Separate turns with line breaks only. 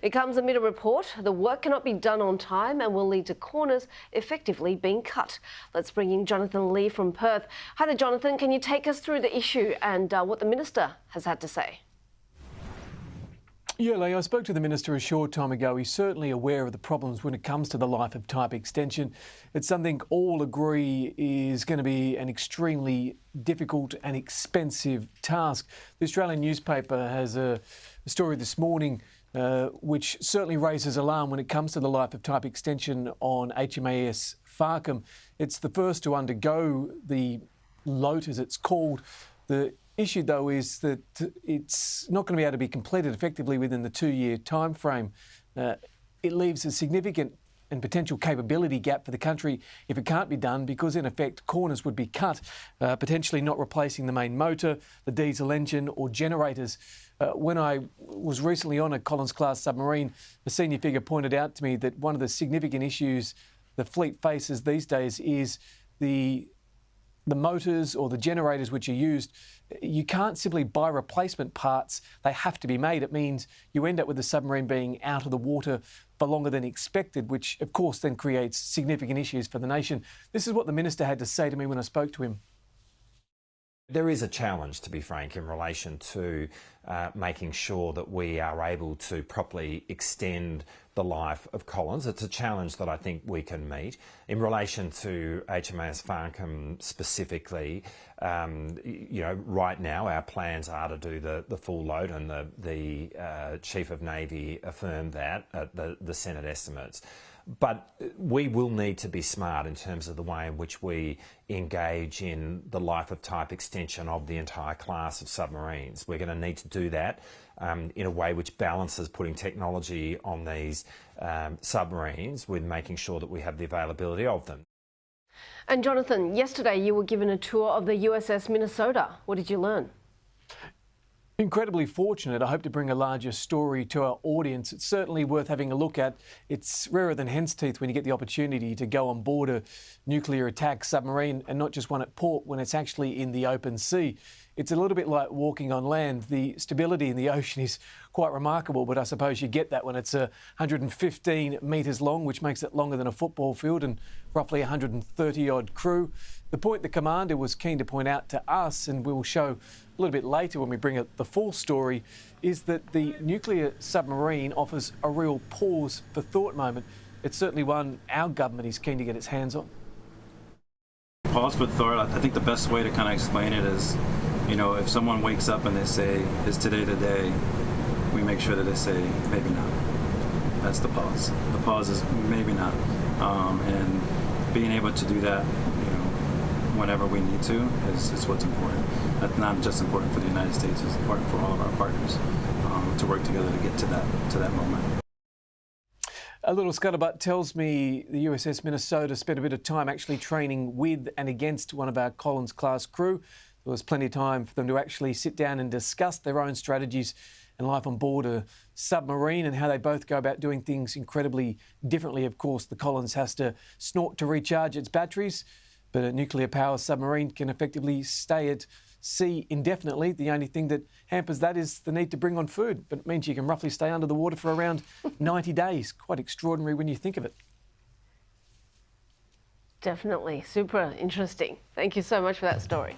It comes amid a report the work cannot be done on time and will lead to corners effectively being cut. Let's bring in Jonathan Lea from Perth. Hi there, Jonathan. Can you take us through the issue and what the Minister has had to say?
Yeah, Lee, I spoke to the Minister a short time ago. He's certainly aware of the problems when it comes to the life of type extension. It's something all agree is going to be an extremely difficult and expensive task. The Australian newspaper has a story this morning which certainly raises alarm when it comes to the life of type extension on HMAS Farkham. It's the first to undergo the LOT, as it's called. The issue, though, is that it's not going to be able to be completed effectively within the 2-year time frame. It leaves a significant and potential capability gap for the country if it can't be done, because in effect corners would be cut, potentially not replacing the main motor, the diesel engine or generators. When I was recently on a Collins-class submarine, a senior figure pointed out to me that one of the significant issues the fleet faces these days is the motors or the generators which are used. You can't simply buy replacement parts. They have to be made. It means you end up with the submarine being out of the water for longer than expected, which of course then creates significant issues for the nation. This is what the Minister had to say to me when I spoke to him.
There is a challenge, to be frank, in relation to making sure that we are able to properly extend the life of Collins. It's a challenge that I think we can meet. In relation to HMAS Farkham specifically, right now our plans are to do the full load, and the Chief of Navy affirmed that at the Senate estimates. But we will need to be smart in terms of the way in which we engage in the life of type extension of the entire class of submarines. We're going to need to do that in a way which balances putting technology on these submarines with making sure that we have the availability of them.
And Jonathan, yesterday you were given a tour of the USS Minnesota. What did you learn?
Incredibly fortunate. I hope to bring a larger story to our audience. It's certainly worth having a look at. It's rarer than hen's teeth when you get the opportunity to go on board a nuclear attack submarine, and not just one at port when it's actually in the open sea. It's a little bit like walking on land. The stability in the ocean is quite remarkable, but I suppose you get that when it's 115 metres long, which makes it longer than a football field, and roughly 130-odd crew. The point the commander was keen to point out to us, and we will show a little bit later when we bring up the full story, is that the nuclear submarine offers a real pause for thought moment. It's certainly one our government is keen to get its hands on.
Pause for thought, I think the best way to kind of explain it is, if someone wakes up and they say, is today the day, we make sure that they say, maybe not. That's the pause. The pause is maybe not. And being able to do that, whenever we need to, is what's important. That's not just important for the United States, it's important for all of our partners to work together to get to that moment.
A little scuttlebutt tells me the USS Minnesota spent a bit of time actually training with and against one of our Collins-class crew. There was plenty of time for them to actually sit down and discuss their own strategies and life on board a submarine, and how they both go about doing things incredibly differently. Of course, the Collins has to snort to recharge its batteries, but a nuclear power submarine can effectively stay at sea indefinitely. The only thing that hampers that is the need to bring on food, but it means you can roughly stay under the water for around 90 days. Quite extraordinary when you think of it.
Definitely. Super interesting. Thank you so much for that story.